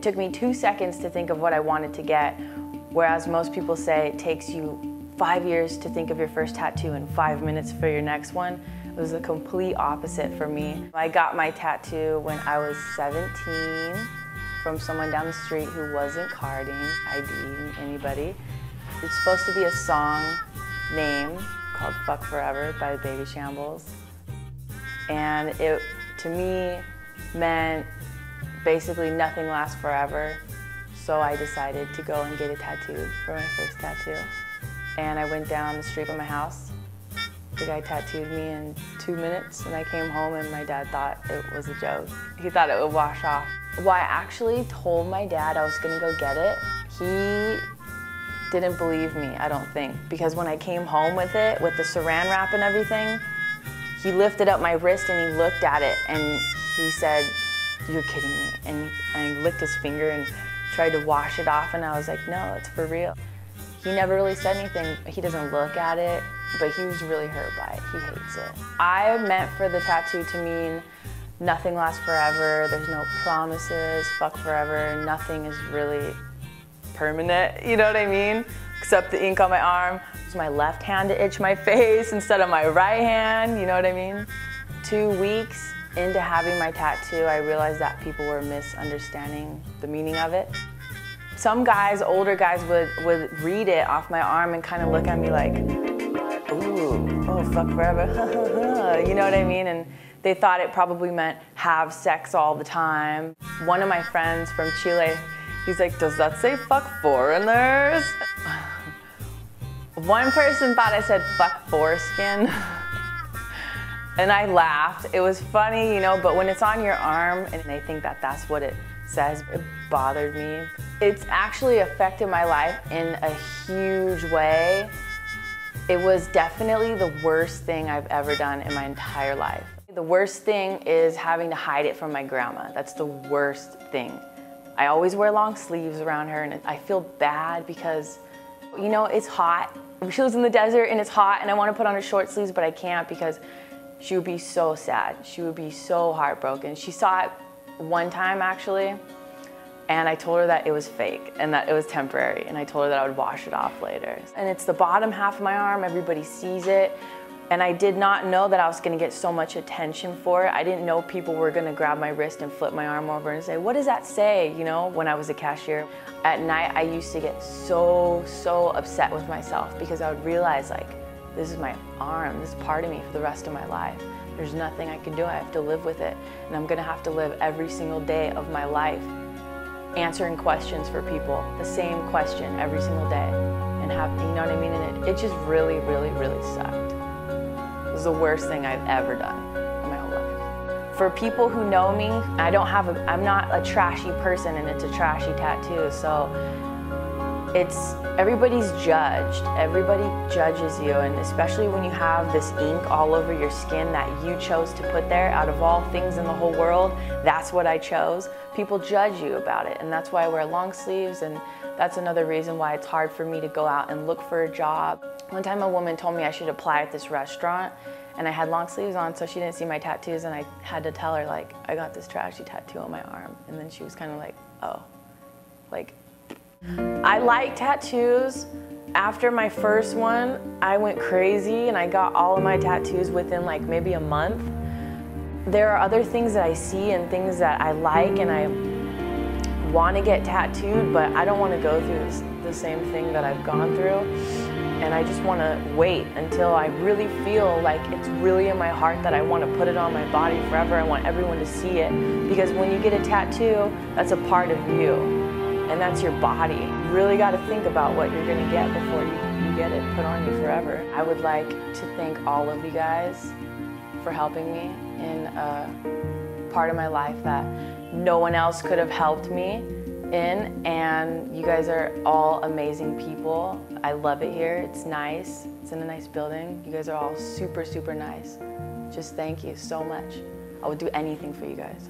took me 2 seconds to think of what I wanted to get, whereas most people say it takes you 5 years to think of your first tattoo and 5 minutes for your next one. It was the complete opposite for me. I got my tattoo when I was 17 from someone down the street who wasn't carding, IDing anybody. It's supposed to be a song name called Fuck Forever by Baby Shambles. And it, to me, meant basically nothing lasts forever. So I decided to go and get a tattoo for my first tattoo. And I went down the street from my house. The guy tattooed me in 2 minutes, and I came home and my dad thought it was a joke. He thought it would wash off. Well, I actually told my dad I was gonna go get it. He didn't believe me, I don't think, because when I came home with it, with the saran wrap and everything, he lifted up my wrist and he looked at it and he said, "You're kidding me." And he licked his finger and tried to wash it off, and I was like, "No, it's for real." He never really said anything. He doesn't look at it, but he was really hurt by it. He hates it. I meant for the tattoo to mean nothing lasts forever, there's no promises, fuck forever, nothing is really permanent, you know what I mean? Except the ink on my arm. Use my left hand to itch my face instead of my right hand, you know what I mean? 2 weeks into having my tattoo, I realized that people were misunderstanding the meaning of it. Some guys, older guys, would read it off my arm and kind of look at me like, ooh, oh, fuck forever, you know what I mean? And they thought it probably meant have sex all the time. One of my friends from Chile, he's like, "Does that say fuck foreigners?" One person thought I said fuck foreskin. And I laughed. It was funny, you know, but when it's on your arm and they think that that's what it says, it bothered me. It's actually affected my life in a huge way. It was definitely the worst thing I've ever done in my entire life. The worst thing is having to hide it from my grandma. That's the worst thing. I always wear long sleeves around her, and I feel bad because, you know, it's hot. She lives in the desert and it's hot, and I want to put on her short sleeves, but I can't because she would be so sad. She would be so heartbroken. She saw it one time actually, and I told her that it was fake and that it was temporary, and I told her that I would wash it off later. And it's the bottom half of my arm, everybody sees it, and I did not know that I was gonna get so much attention for it. I didn't know people were gonna grab my wrist and flip my arm over and say, "What does that say?" You know, when I was a cashier. At night, I used to get so upset with myself because I would realize, like, this is my arm, this is part of me for the rest of my life. There's nothing I can do, I have to live with it. And I'm gonna have to live every single day of my life answering questions for people, the same question every single day. And have, you know what I mean? And it just really sucked. It was the worst thing I've ever done in my whole life. For people who know me, I'm not a trashy person, and it's a trashy tattoo, so everybody's judged. Everybody judges you, and especially when you have this ink all over your skin that you chose to put there. Out of all things in the whole world, that's what I chose. People judge you about it, and that's why I wear long sleeves, and that's another reason why it's hard for me to go out and look for a job. One time a woman told me I should apply at this restaurant, and I had long sleeves on, so she didn't see my tattoos, and I had to tell her, like, I got this trashy tattoo on my arm. And then she was kind of like, oh, like, I like tattoos. After my first one, I went crazy and I got all of my tattoos within like maybe a month. There are other things that I see and things that I like and I want to get tattooed, but I don't want to go through the same thing that I've gone through. And I just want to wait until I really feel like it's really in my heart that I want to put it on my body forever. I want everyone to see it. Because when you get a tattoo, that's a part of you. And that's your body. You really got to think about what you're going to get before you get it put on you forever. I would like to thank all of you guys for helping me in a part of my life that no one else could have helped me in, and you guys are all amazing people. I love it here. It's nice. It's in a nice building. You guys are all super nice. Just thank you so much. I would do anything for you guys.